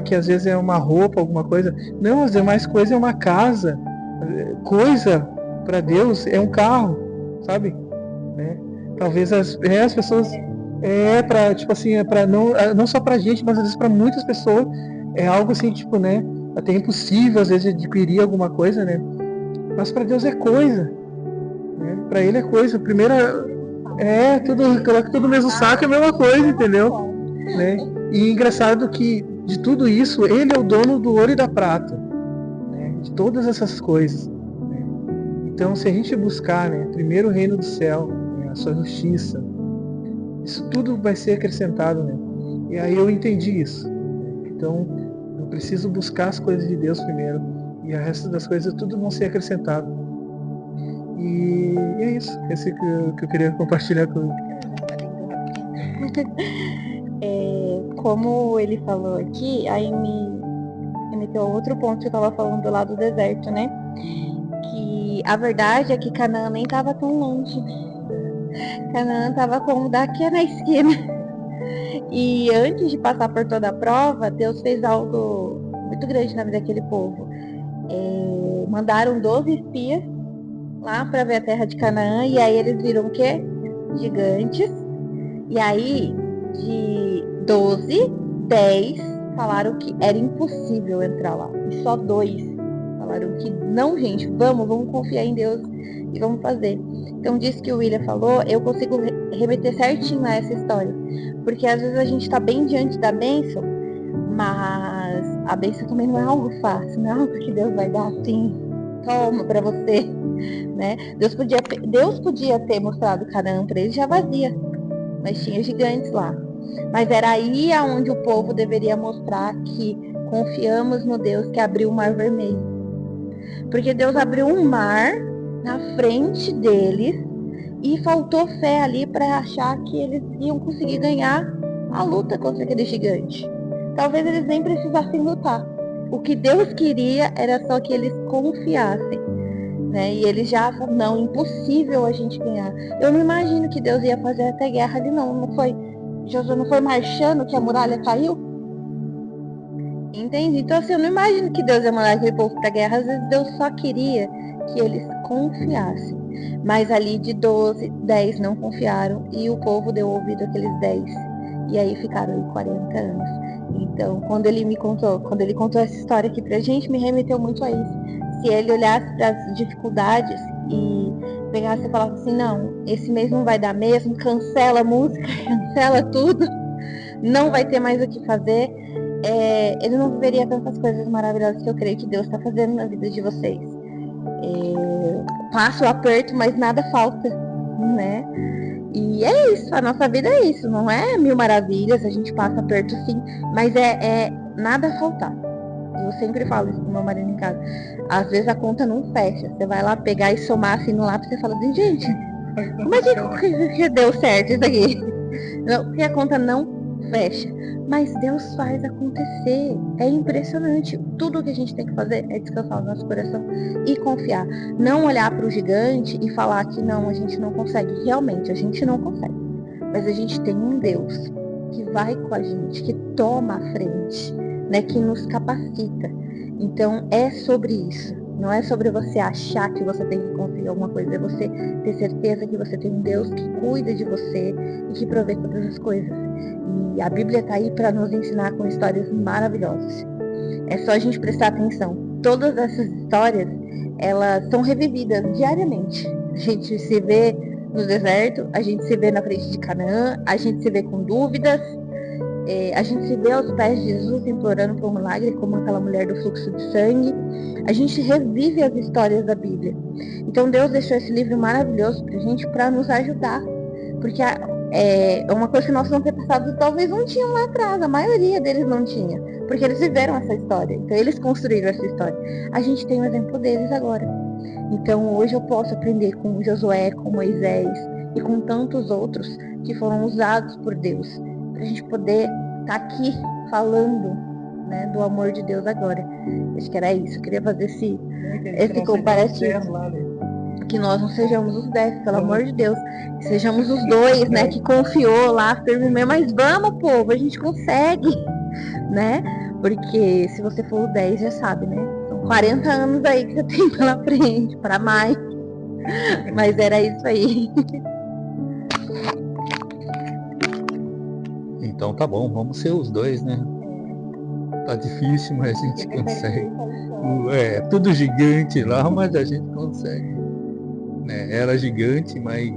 C: que às vezes é uma roupa, alguma coisa. Não, as demais coisas é uma casa. Coisa para Deus é um carro, sabe? Né? Talvez as pessoas para, tipo assim, para não só pra gente, mas às vezes para muitas pessoas é algo assim, tipo, né? Até impossível às vezes adquirir alguma coisa, né? Mas para Deus é coisa, né? Para ele é coisa. Primeiro coloca tudo no mesmo saco, é a mesma coisa, entendeu? Né? E engraçado que de tudo isso ele é o dono do ouro e da prata, né? De todas essas coisas. Né? Então, se a gente buscar, né, primeiro o reino do céu, né, a sua justiça, isso tudo vai ser acrescentado, né? E aí eu entendi isso. Né? Então, eu preciso buscar as coisas de Deus primeiro, e o resto das coisas tudo vão ser acrescentado. E é isso. Esse que eu queria compartilhar com
B: Como ele falou aqui, aí me remeteu a outro ponto que eu estava falando lá do deserto, né? Que a verdade é que Canaã nem estava tão longe. Canaã estava como daqui na esquina. E antes de passar por toda a prova, Deus fez algo muito grande na vida daquele povo. Mandaram 12 espias lá para ver a terra de Canaã, e aí eles viram o quê? Gigantes. E aí, de 12, 10 falaram que era impossível entrar lá. E só 2 falaram que não, gente, vamos confiar em Deus e vamos fazer. Então, disso que o William falou, eu consigo remeter certinho a essa história. Porque às vezes a gente está bem diante da bênção, mas a bênção também não é algo fácil, não é algo que Deus vai dar assim, toma para você. Né? Deus podia ter mostrado Canaã para eles já vazia, mas tinha gigantes lá. Mas era aí aonde o povo deveria mostrar que confiamos no Deus que abriu o Mar Vermelho. Porque Deus abriu um mar na frente deles e faltou fé ali para achar que eles iam conseguir ganhar a luta contra aquele gigante. Talvez eles nem precisassem lutar. O que Deus queria era só que eles confiassem. Né? E eles já falaram, não, impossível a gente ganhar. Eu não imagino que Deus ia fazer até guerra ali, não foi. Josué não foi marchando que a muralha caiu? Entende? Então assim, eu não imagino que Deus ia mandar aquele povo pra guerra. Às vezes Deus só queria que eles confiassem. Mas ali de 12, 10 não confiaram, e o povo deu ouvido àqueles 10. E aí ficaram aí 40 anos. Então, quando ele contou essa história aqui pra gente, me remeteu muito a isso. Se ele olhasse para as dificuldades e pegasse e falasse assim, não, esse mês não vai dar mesmo, cancela a música, cancela tudo, não vai ter mais o que fazer, ele não viveria tantas coisas maravilhosas que eu creio que Deus está fazendo na vida de vocês. Passa o aperto, mas nada falta, né? E é isso, a nossa vida é isso, não é mil maravilhas, a gente passa aperto sim, mas é nada faltar. Eu sempre falo isso pro meu marido em casa. Às vezes a conta não fecha, você vai lá pegar e somar assim no lápis e você fala assim, gente, como é que deu certo isso aqui? Não, porque a conta não fecha. Mas Deus faz acontecer. É impressionante. Tudo que a gente tem que fazer é descansar o nosso coração e confiar. Não olhar para o gigante e falar que não, a gente não consegue. Realmente, a gente não consegue. Mas a gente tem um Deus que vai com a gente, que toma a frente, né, que nos capacita. Então, é sobre isso. Não é sobre você achar que você tem que conseguir alguma coisa. É você ter certeza que você tem um Deus que cuida de você e que provê todas as coisas. E a Bíblia está aí para nos ensinar com histórias maravilhosas. É só a gente prestar atenção. Todas essas histórias, elas são revividas diariamente. A gente se vê no deserto, a gente se vê na frente de Canaã, a gente se vê com dúvidas, a gente se vê aos pés de Jesus implorando por um milagre, como aquela mulher do fluxo de sangue. A gente revive as histórias da Bíblia. Então Deus deixou esse livro maravilhoso pra gente, para nos ajudar. Porque é uma coisa que nossos antepassados talvez não tinham lá atrás, a maioria deles não tinha, porque eles viveram essa história, então eles construíram essa história. A gente tem o exemplo deles agora. Então hoje eu posso aprender com Josué, com Moisés e com tantos outros que foram usados por Deus, para a gente poder estar aqui falando, né, do amor de Deus agora. Acho que era isso, eu queria fazer esse comparativo. Que nós não sejamos os 10, pelo amor de Deus. Que sejamos os 2, né? Que confiou lá, firme, mas vamos, povo, a gente consegue, né? Porque se você for o 10, já sabe, né? São 40 anos aí que você tem pela frente, para mais. Mas era isso aí.
A: Então tá bom, vamos ser os 2, né? Tá difícil, mas a gente consegue. É tudo gigante lá, mas a gente consegue. Era gigante, mas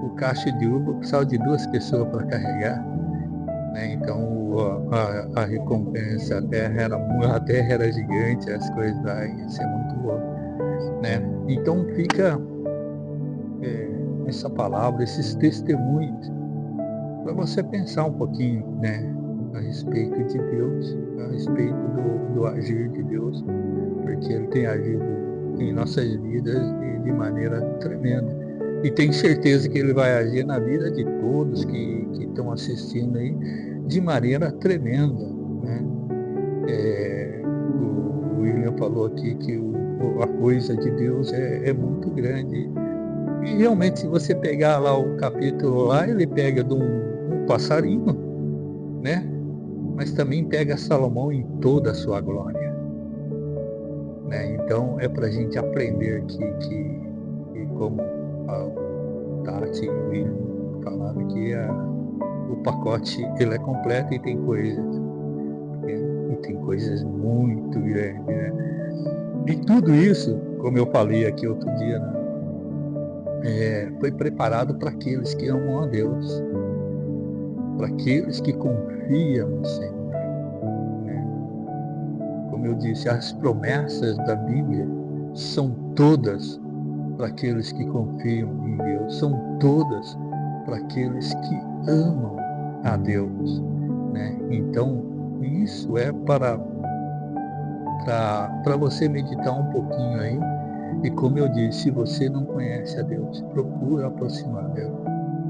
A: o cacho de uva precisava de 2 pessoas para carregar, né? Então a recompensa, a terra era gigante, as coisas lá iam ser muito boas, né? Então fica essa palavra, esses testemunhos, para você pensar um pouquinho, né, a respeito de Deus, a respeito do agir de Deus, porque Ele tem agido em nossas vidas de maneira tremenda. E tenho certeza que Ele vai agir na vida de todos que estão assistindo aí de maneira tremenda, né? O William falou aqui que a coisa de Deus é muito grande. E realmente, se você pegar lá o capítulo lá, ele pega de um passarinho, né? Mas também pega Salomão em toda a sua glória. Né? Então é para a gente aprender que como a Tati e o William falaram, que o pacote ele é completo e tem coisas muito grandes, né? E tudo isso, como eu falei aqui outro dia, né, foi preparado para aqueles que amam a Deus, para aqueles que confiam no Senhor. Como eu disse, as promessas da Bíblia são todas para aqueles que confiam em Deus, são todas para aqueles que amam a Deus, né? Então, isso é para você meditar um pouquinho aí. E como eu disse, se você não conhece a Deus, procura aproximar dele,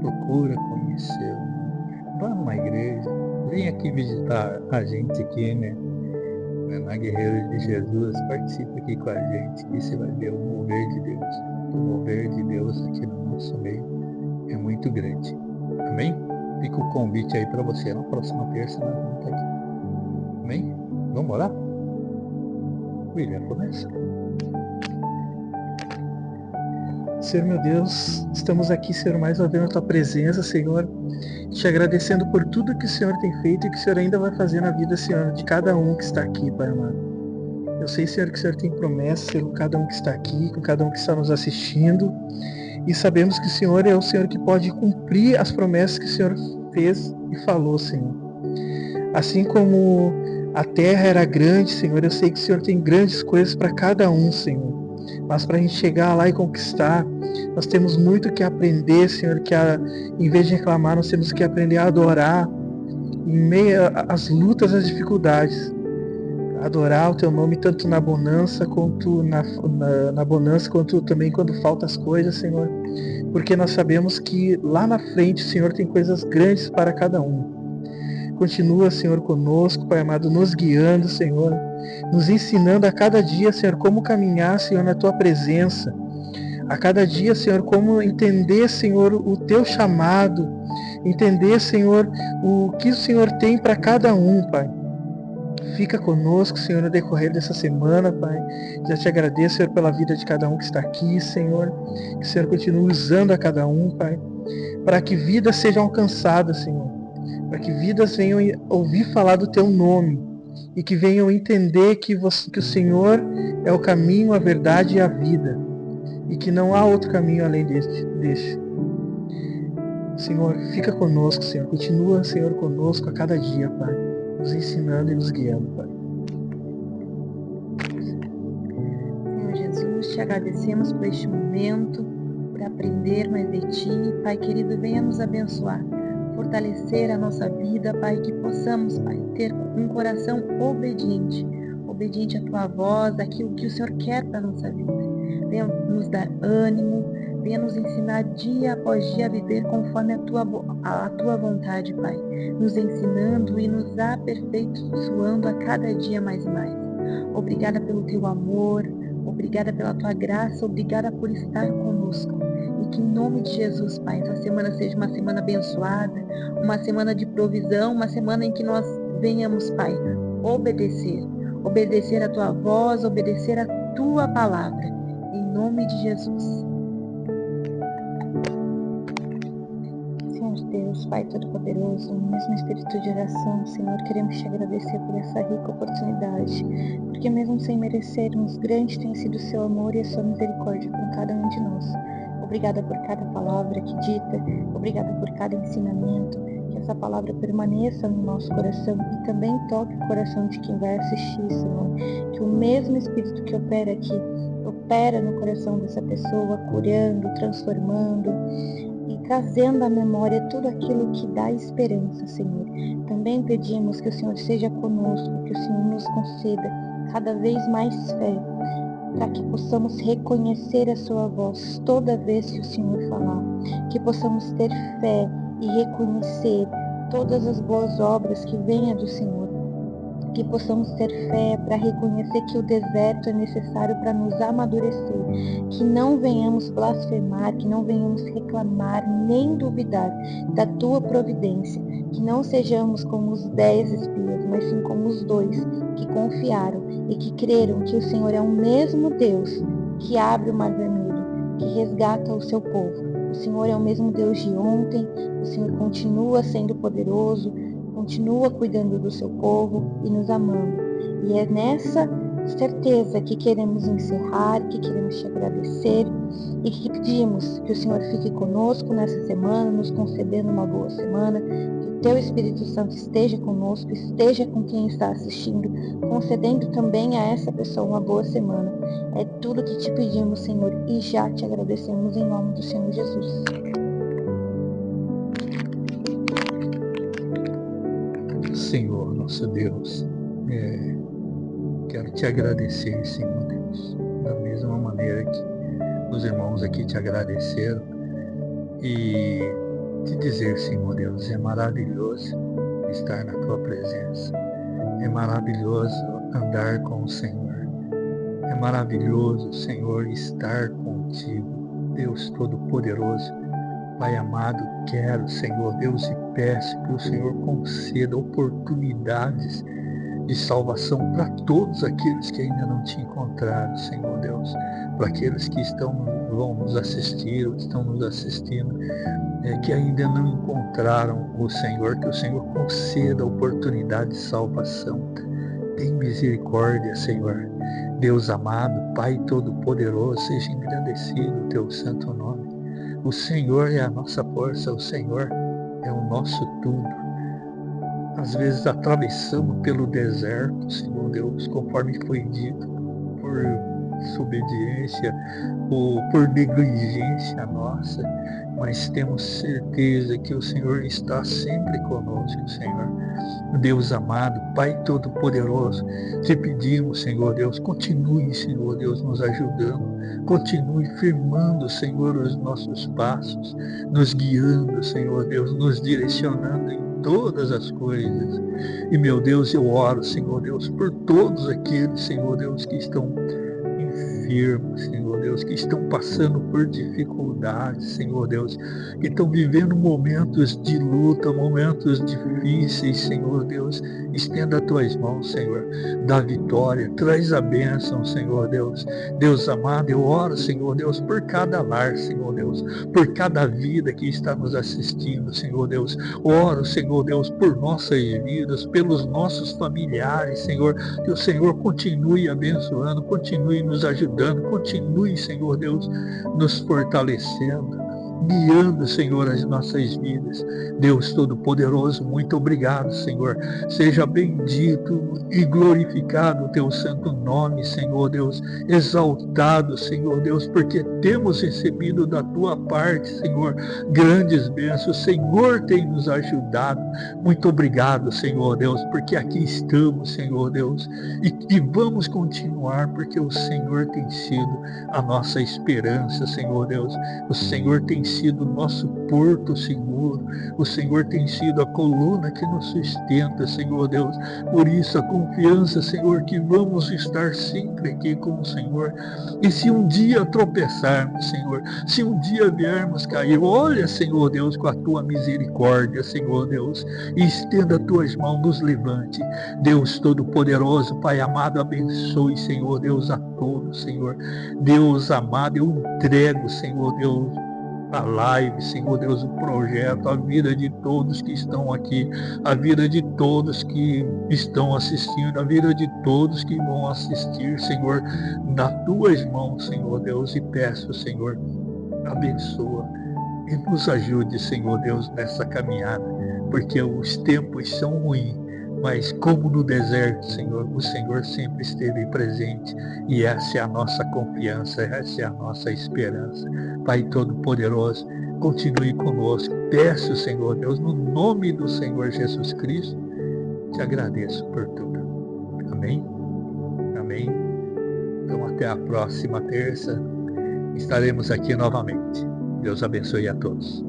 A: procura conhecê-lo. Vá numa igreja, vem aqui visitar a gente aqui, né? Na Guerreiros de Jesus, participa aqui com a gente, que você vai ver o mover de Deus. O mover de Deus aqui no nosso meio é muito grande. Amém? Fica o convite aí para você. Na próxima terça nós vamos estar aqui. Amém? Vamos orar? William, começa.
C: Senhor meu Deus, estamos aqui, Senhor, mais uma vez na Tua presença, Senhor, te agradecendo por tudo que o Senhor tem feito e que o Senhor ainda vai fazer na vida, Senhor, de cada um que está aqui, Pai amado. Eu sei, Senhor, que o Senhor tem promessa, Senhor, com cada um que está aqui, com cada um que está nos assistindo, e sabemos que o Senhor é o Senhor que pode cumprir as promessas que o Senhor fez e falou, Senhor. Assim como a terra era grande, Senhor, eu sei que o Senhor tem grandes coisas para cada um, Senhor. Mas para a gente chegar lá e conquistar, nós temos muito que aprender, Senhor, em vez de reclamar, nós temos que aprender a adorar em meio às lutas, às dificuldades. Adorar o Teu nome tanto na bonança quanto na bonança, quanto também quando faltam as coisas, Senhor. Porque nós sabemos que lá na frente o Senhor tem coisas grandes para cada um. Continua, Senhor, conosco, Pai amado, nos guiando, Senhor, nos ensinando a cada dia, Senhor, como caminhar, Senhor, na Tua presença. A cada dia, Senhor, como entender, Senhor, o Teu chamado. Entender, Senhor, o que o Senhor tem para cada um, Pai. Fica conosco, Senhor, no decorrer dessa semana, Pai. Já te agradeço, Senhor, pela vida de cada um que está aqui, Senhor. Que o Senhor continue usando a cada um, Pai, para que vidas sejam alcançadas, Senhor. Para que vidas venham ouvir falar do Teu nome e que venham entender que o Senhor é o caminho, a verdade e a vida e que não há outro caminho além deste. Senhor, fica conosco, Senhor. Continua, Senhor, conosco a cada dia, Pai, nos ensinando e nos guiando, Pai.
B: Senhor Jesus, te agradecemos por este momento, por aprender mais de Ti. Pai querido, venha nos abençoar, fortalecer a nossa vida, Pai, que possamos, Pai, ter um coração obediente à Tua voz, aquilo que o Senhor quer para a nossa vida. Venha nos dar ânimo, venha nos ensinar dia após dia a viver conforme a Tua vontade, Pai, nos ensinando e nos aperfeiçoando a cada dia mais e mais. Obrigada pelo Teu amor, obrigada pela Tua graça, obrigada por estar conosco. E que em nome de Jesus, Pai, essa semana seja uma semana abençoada, uma semana de provisão, uma semana em que nós venhamos, Pai, obedecer a Tua voz, obedecer a Tua palavra. Em nome de Jesus. Senhor Deus, Pai Todo-Poderoso, no mesmo espírito de oração, Senhor, queremos Te agradecer por essa rica oportunidade, porque mesmo sem merecermos, grande tem sido o Seu amor e a Sua misericórdia com cada um de nós. Obrigada por cada palavra que dita, obrigada por cada ensinamento, que essa palavra permaneça no nosso coração e também toque o coração de quem vai assistir, Senhor. Que o mesmo Espírito que opera aqui, opera no coração dessa pessoa, curando, transformando e trazendo à memória tudo aquilo que dá esperança, Senhor. Também pedimos que o Senhor seja conosco, que o Senhor nos conceda cada vez mais fé, para que possamos reconhecer a Sua voz toda vez que o Senhor falar, que possamos ter fé e reconhecer todas as boas obras que venham do Senhor, que possamos ter fé para reconhecer que o deserto é necessário para nos amadurecer, que não venhamos blasfemar, que não venhamos reclamar, nem duvidar da Tua providência, que não sejamos como os 10 espias, mas sim como os 2 que confiaram e que creram que o Senhor é o mesmo Deus que abre o mar vermelho, que resgata o seu povo. O Senhor é o mesmo Deus de ontem, o Senhor continua sendo poderoso, continua cuidando do seu povo e nos amando. E é nessa certeza que queremos encerrar, que queremos Te agradecer e que pedimos que o Senhor fique conosco nessa semana, nos concedendo uma boa semana, que o Teu Espírito Santo esteja conosco, esteja com quem está assistindo, concedendo também a essa pessoa uma boa semana. É tudo que Te pedimos, Senhor, e já Te agradecemos em nome do Senhor Jesus.
A: Senhor, nosso Deus, quero Te agradecer, Senhor Deus, da mesma maneira que os irmãos aqui Te agradeceram, e Te dizer, Senhor Deus, é maravilhoso estar na Tua presença, é maravilhoso andar com o Senhor, é maravilhoso, Senhor, estar contigo, Deus Todo-Poderoso. Pai amado, quero, Senhor Deus, e peço que o Senhor conceda oportunidades de salvação para todos aqueles que ainda não Te encontraram, Senhor Deus, para aqueles que vão nos assistir ou estão nos assistindo, que ainda não encontraram o Senhor, que o Senhor conceda oportunidade de salvação. Tem misericórdia, Senhor. Deus amado, Pai Todo-Poderoso, seja engrandecido o Teu santo nome. O Senhor é a nossa força, o Senhor é o nosso tudo. às vezes atravessamos pelo deserto, Senhor Deus, conforme foi dito, por desobediência ou por negligência nossa, mas temos certeza que o Senhor está sempre conosco, Senhor. Deus amado, Pai Todo-Poderoso, te pedimos, Senhor Deus, continue, Senhor Deus, nos ajudando, continue firmando, Senhor, os nossos passos, nos guiando, Senhor Deus, nos direcionando em todas as coisas. E, meu Deus, eu oro, Senhor Deus, por todos aqueles, Senhor Deus, que estão enfermos, Senhor Deus, que estão passando por dificuldades, Senhor Deus, que estão vivendo momentos de luta, momentos difíceis, Senhor Deus. Estenda as tuas mãos, Senhor, dá vitória, traz a bênção, Senhor Deus. Deus amado, eu oro, Senhor Deus, por cada lar, Senhor Deus, por cada vida que está nos assistindo, Senhor Deus. Oro, Senhor Deus, por nossas vidas, pelos nossos familiares, Senhor, que o Senhor continue abençoando, continue nos ajudando, continue, Senhor Deus, nos fortalecendo, guiando, Senhor, as nossas vidas. Deus Todo-Poderoso, muito obrigado, Senhor. Seja bendito e glorificado o teu santo nome, Senhor Deus. Exaltado, Senhor Deus, porque temos recebido da tua parte, Senhor, grandes bênçãos. O Senhor tem nos ajudado. Muito obrigado, Senhor Deus, porque aqui estamos, Senhor Deus, e vamos continuar, porque o Senhor tem sido a nossa esperança, Senhor Deus. O Senhor tem sido o nosso porto seguro. O Senhor tem sido a coluna que nos sustenta, Senhor Deus. Por isso a confiança, Senhor, que vamos estar sempre aqui com o Senhor. E se um dia tropeçarmos, Senhor, se um dia viermos cair, olha, Senhor Deus, com a tua misericórdia, Senhor Deus, e estenda as tuas mãos, nos levante. Deus Todo-Poderoso, Pai amado, abençoe, Senhor Deus, a todos, Senhor. Deus amado, eu entrego, Senhor Deus, a live, Senhor Deus, o projeto, a vida de todos que estão aqui, a vida de todos que estão assistindo, a vida de todos que vão assistir, Senhor, nas tuas mãos, Senhor Deus, e peço, Senhor, abençoa e nos ajude, Senhor Deus, nessa caminhada, porque os tempos são ruins, mas como no deserto, Senhor, o Senhor sempre esteve presente, e essa é a nossa confiança, essa é a nossa esperança. Pai Todo-Poderoso, continue conosco. Peço, Senhor Deus, no nome do Senhor Jesus Cristo, te agradeço por tudo. Amém? Amém? Então até a próxima terça, estaremos aqui novamente. Deus abençoe a todos.